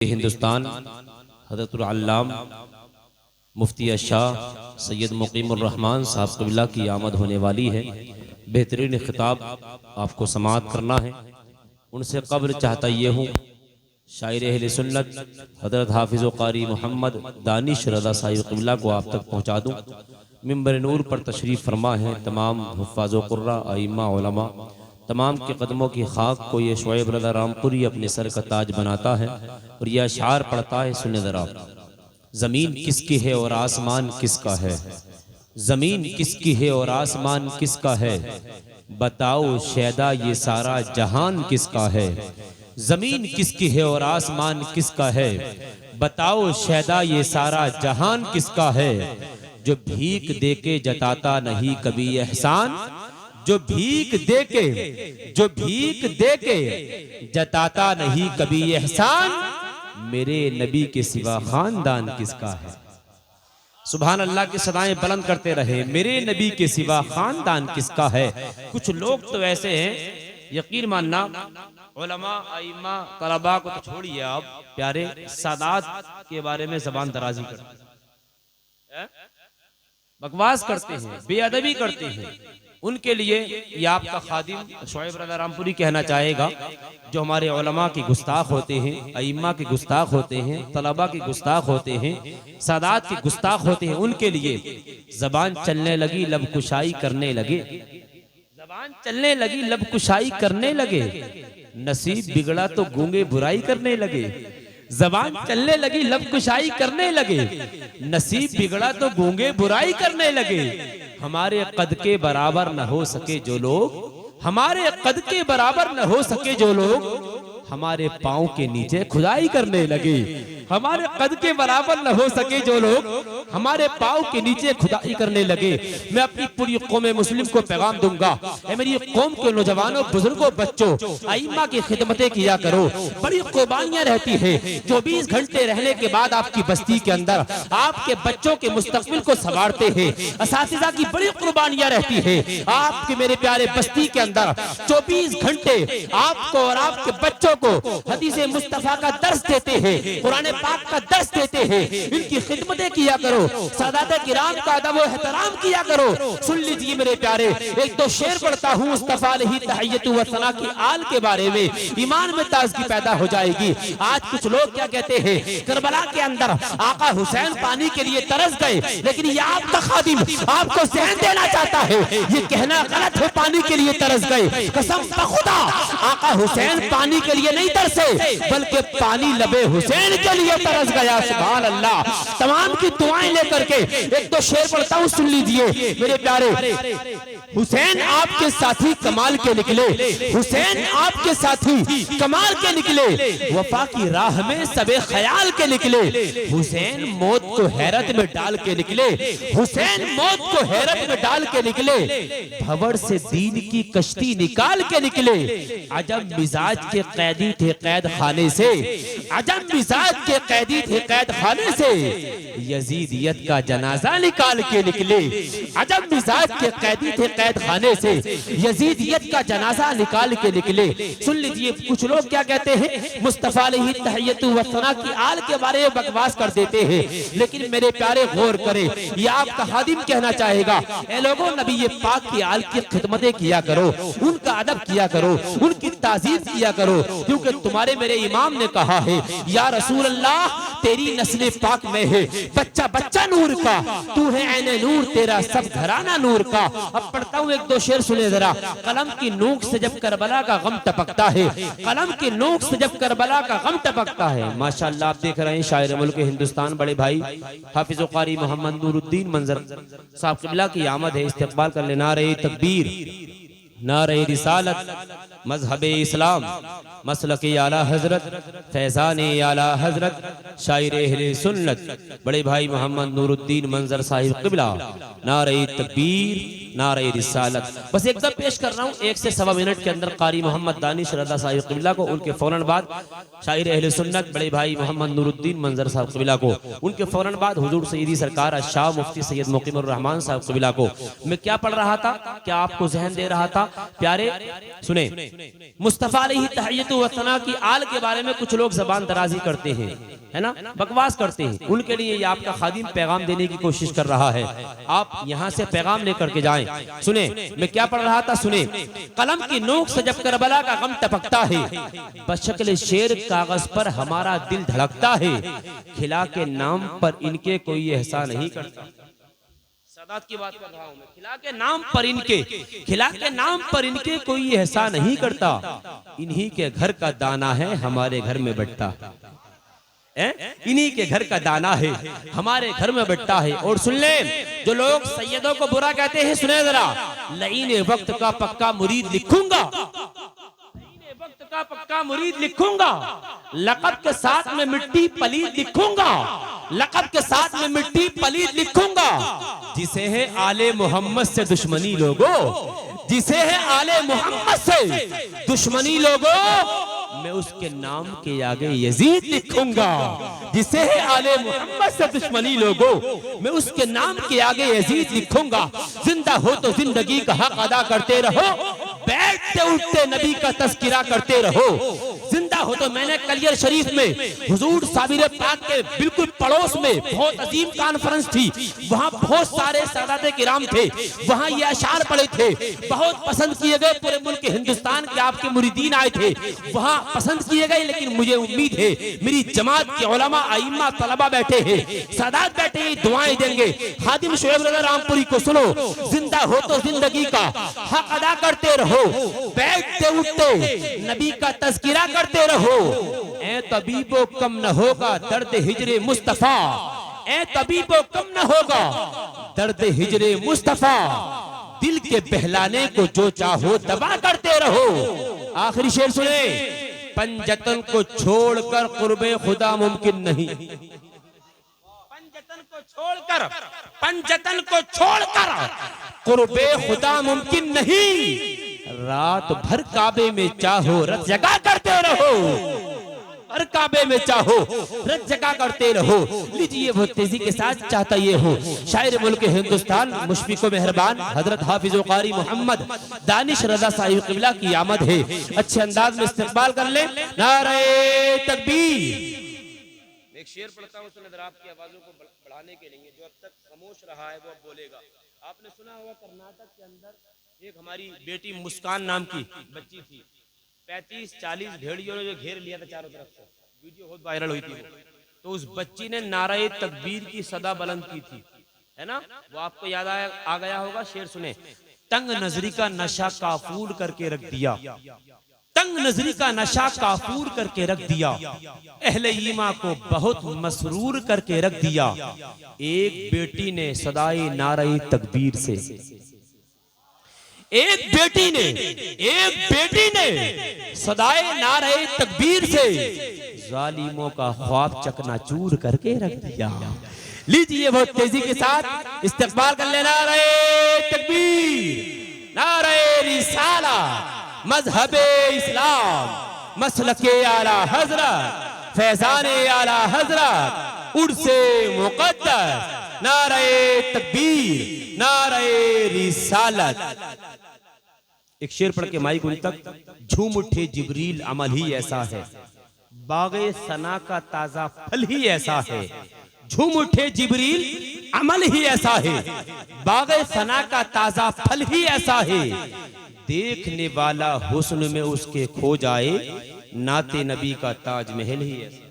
हिंदुस्तान हज़रतुल अल्लाम मुफ्ती शाह सैयद मुकीमुर रहमान साहब क़िबला की आमद होने वाली है। बेहतरीन खिताब आपको समाअत करना है। उनसे कब्ल चाहता ये हूँ शायर अहले सुन्नत हज़रत हाफिज़ व क़ारी मोहम्मद दानिश रज़ा साहिब क़िबला को आप तक पहुँचा दूँ। मिंबर नूर पर तशरीफ़ फरमा है। तमाम हुफ़्फ़ाज़ व क़ुर्रा आइम्मा उलमा तमाम के कदमों की खाक को ये शोएब रज़ा रामपुरी अपने सर का ताज बनाता है और यह अशार पढ़ता है। सुने ज़रा, ज़मीन किसकी है और आसमान किसका है? ज़मीन किसकी है और आसमान किसका है? बताओ शैदा ये सारा जहान किसका है? ज़मीन किसकी है और आसमान किसका है? बताओ शैदा ये सारा जहान किसका है? जो भीख देके जताता नहीं कभी एहसान, जो भीख देके जताता नहीं कभी एहसान, मेरे नबी के सिवा खानदान किसका है? सुभान अल्लाह की सदाएं बुलंद करते रहे। मेरे नबी के सिवा खानदान किसका है? कुछ लोग तो ऐसे हैं, यकीन मानना, उलमा आइम्मा तलबा को तो छोड़िए, आप प्यारे सादात के बारे में जबान दराजी करते हैं, बकवास करते हैं, बेअदबी करते हैं। उनके लिए ये आपका खादिम शोएब रज़ा रामपुरी कहना चाहेगा, जो हमारे उलमा के गुस्ताख होते हैं, अइम्मा के गुस्ताख होते हैं, तलबा के गुस्ताख होते हैं, सादात के गुस्ताख होते हैं, उनके लिए जबान चलने लगी लब कुशाई करने लगे, जबान चलने लगी लब कुशाई करने लगे, नसीब बिगड़ा तो गूंगे बुराई करने लगे। जबान चलने लगी लब कुशाई करने लगे, नसीब बिगड़ा तो गूंगे बुराई करने लगे। हमारे कद के बराबर न हो सके जो लोग, हमारे कद के बराबर न हो सके जो लोग, हमारे पाँव के नीचे खुदाई करने लगे। हमारे कद के बराबर न हो सके जो लोग, हमारे पाँव के नीचे खुदाई करने लगे। मैं अपनी पूरी कौम मुस्लिम को पैगाम दूंगा, मेरी कौम के नौजवानों, बुजुर्गों, बच्चों, आइम्मा की खिदमतें किया करो। बड़ी कुर्बानियां रहती है। 24 घंटे रहने के बाद आपकी बस्ती के अंदर आपके बच्चों के मुस्तकबिल को संवारते हैं। असातिज़ा की बड़ी कुर्बानियां रहती है। आपके मेरे प्यारे बस्ती के अंदर 24 घंटे आपको और आपके बच्चों को हदीसे मुस्तफा का दर्स देते हैं, कुरान पाक का दर्स देते हैं। इनकी खिदमतें किया करो, सादात किराम का अदब व एहतराम किया करो। सुन लीजिए मेरे प्यारे, एक तो शेर पढ़ता हूँ मुस्तफा अलैहि तहियतु व सना की आल के बारे में, ईमान में ताज़गी पैदा हो जाएगी। आज कुछ लोग क्या कहते हैं, करबला के अंदर आका हुसैन पानी के लिए तरस गए, लेकिन ये आपका खादिम आपको ज़हन देना चाहता है, ये कहना गलत है, पानी के लिए तरस गए। कसम खुदा, आका हुसैन पानी के लिए नहीं तरसे, बल्कि पानी लबे हुसैन के लिए तरस गया। सुभान अल्लाह। तमाम की दुआएं लेकर के एक तो शेर पढ़ता हूँ, सुन लीजिए मेरे प्यारे। हुसैन आपके साथी कमाल के निकले, हुसैन आपके साथी कमाल के निकले, वफा की राह में सबे ख्याल के निकले। हुसैन मौत को हैरत में डाल के निकले, हुसैन मौत को हैरत में डाल के निकले, भंवर से दीन की कश्ती निकाल के निकले। अजब मिजाज के कैदी थे कैद खाने से, अजब मिजाज के कैदी थे कैद खाने से, यजीदियत का जनाजा निकाल के निकले। अजब मिजाज के कैदी थे कैद खाने से, यजीदियत का जनाजा निकाल के निकले। सुन लीजिए, कुछ लोग क्या कहते हैं, मुस्तफा अलैहि तहियतु व सना की आल के बारे में बकवास कर देते हैं, लेकिन मेरे प्यारे गौर करें, ये आपका खादिम कहना चाहेगा, ए लोगों, नबी पाक की आल की खिदमतें किया करो, उनका अदब किया करो, उनकी ताज़ीम किया करो, क्योंकि तुम्हारे मेरे इमाम ने कहा है, या रसूल अल्लाह, तेरी नस्ल पाक में है बच्चा बच्चा नूर का, तू है ऐने नूर, तेरा सब घराना नूर का। अब पढ़ता हूँ एक दो शेर, सुने जरा। कलम की नोक से जब करबला का गम टपकता है, कलम की नोक से जब करबला का गम टपकता है। माशाअल्लाह, आप देख रहे हैं शायर मुल्क हिंदुस्तान बड़े भाई हाफिज़ व क़ारी मोहम्मद नूरुद्दीन मंजर साहब क़िबला की आमद है। इस्तक़बाल कर लेना रहे तकबीर, नारे रिसालत, मजहब इस्लाम, मसलक आला हजरत, फैज़ान आला हजरत, शायर अहले सुन्नत बड़े भाई मोहम्मद नूरुद्दीन मंजर साहिब क़िबला, नारे तकबीर, नारे रिसालत। बस एक दम पेश कर रहा हूँ, 1 से सवा मिनट के अंदर कारी मोहम्मद दानिश रज़ा साहिब क़िबला को, उनके फौरन बाद शायर अहले सुन्नत बड़े भाई मोहम्मद नूरुद्दीन मंजर साहिब क़िबला को, उनके फौरन बाद हुजूर सैयदी सरकार शाह मुफ्ती सैयद मुकीमुर रहमान साहिब क़िबला को। मैं क्या पढ़ रहा था, क्या आपको जहन दे रहा था? प्यारे सुने, मुस्तफ़ा अलैहि तहय्युत व सना की आल के बारे में कुछ लोग जबान दराजी करते हैं, है ना, बकवास करते हैं। उनके लिए ये आपका खादिम पैगाम देने की कोशिश कर रहा है, आप यहाँ से पैगाम लेकर के जाएं। सुने, मैं क्या पढ़ रहा था, सुने। कलम की नोक से जब करबला का गम टपकता है, बशक्ल शेर कागज पर हमारा दिल धड़कता है, खिला के नाम पर इनके कोई एहसान नहीं करता। सादात की बात कर रहा हूं मैं, खिला के नाम पर इनके, खिला के नाम पर इनके कोई एहसान नहीं करता, इन्हीं के घर का दाना है हमारे घर में बंटता, इन्हीं के घर का दाना है हमारे घर में बंटता है। और सुन ले, जो लोग सैयदों को बुरा कहते हैं, सुने जरा, लईने वक्त का पक्का मुरीद लिखूंगा, वक्त का पक्का मुरीद लिखूंगा, लक़ब के साथ में मिट्टी पलीद लिखूंगा, लक़ब के साथ में मिट्टी पलीद लिखूंगा, जिसे है आले मोहम्मद से दुश्मनी लोगो, जिसे है आले मोहम्मद से दुश्मनी लोगो, मैं उसके नाम के आगे यजीद लिखूंगा, जिसे है आले मोहम्मद से दुश्मनी लोगो, मैं उसके नाम के आगे यजीद लिखूंगा। जिंदा हो तो जिंदगी का हक अदा करते रहो, बैठते उठते नबी का तज़किरा करते रहो। जिंदा हो तो, मैंने कलियर शरीफ में हुजूर साबिर पाक के बिल्कुल पड़ोस में बहुत अजीम कॉन्फ्रेंस थी, वहाँ बहुत सारे सादाते किराम थे, वहाँ ये अशार पड़े थे, बहुत पसंद किए गए, पूरे मुल्क हिंदुस्तान के आपके मुरीदीन आए थे, वहाँ पसंद किए गए। लेकिन मुझे उम्मीद है मेरी जमात के उलमा आइम्मा तलबा बैठे हैं, सादात बैठे हैं, दुआएं देंगे। खादिम शुएब रज़ा रामपुरी को सुनो, जिंदा हो तो जिंदगी का हक अदा करते रहो, बैठते उठते नबी का तज़किरा करते रहो। ए तबीबो कम न होगा दर्द हिजरे मुस्तफा, ए तबीबो कम न होगा दर्द हिजरे मुस्तफा, दिल के बहलाने को जो चाहो दबा करते रहो। आखिरी शेर सुने, पंजतन को छोड़कर कुर्बे खुदा मुमकिन नहीं, पंजतन को छोड़कर, पंजतन को छोड़कर कुर्बे खुदा मुमकिन नहीं, रात भर काबे में चाहो रत जगा करते रहो, हर काबे में चाहो रत जगा करते रहो। लीजिए बहुत तेजी के साथ चाहता ये हो, शायर मुल्क हिंदुस्तान मुशफिक व मेहरबान हजरत हाफिज व कारी मोहम्मद दानिश रज़ा साहिब क़िबला की आमद है। अच्छे अंदाज में इस्तेक़बाल कर ले, नारे तकबीर। एक शेर पढ़ता हूँ, सुने आपकी आवाजों को बढ़ाने के लिए, जो अब तक खामोश रहा है वो अब बोलेगा। आपने सुना होगा कर्नाटक के अंदर एक हमारी बेटी मुस्कान नाम की बच्ची थी, 35-40 भेड़ियों ने जो घेर लिया था चारों तरफ से, वीडियो बहुत वायरल हुई थी। तो उस बच्ची ने नारे तकबीर की सदा बुलंद की थी, है ना, वो आपको याद आ गया होगा। शेर सुने, तंग नजरी का नशा काफूर करके रख दिया, तंग नजरी का नशा काफूर करके रख दिया, अहले ईमा को बहुत मसरूर करके रख दिया। एक बेटी ने सदाए नारे तकबीर से, एक बेटी ने सदाए नारे तकबीर से जालिमों का ख्वाब चकनाचूर करके रख दिया। लीजिए बहुत तेजी के साथ इस्तेक़बाल कर लेना, नारे तकबीर, नारे रिसाला, मजहबे इस्लाम, मसलके आला हजरत, फैजाने आला हजरत, उर्से मुक़द्दस, नारे तकबीर, नारे रिसालत। एक शेर पढ़ के माइक उन तक, झूम उठे जिब्रील अमल ही ऐसा है, बागे सना का ताजा फल ही ऐसा है, झूम उठे जिब्रील अमल ही ऐसा है, बागे सना का ताजा फल ही ऐसा है, देखने वाला हुस्न में उसके खो जाए, नाते नबी का ताज महल ही ऐसा।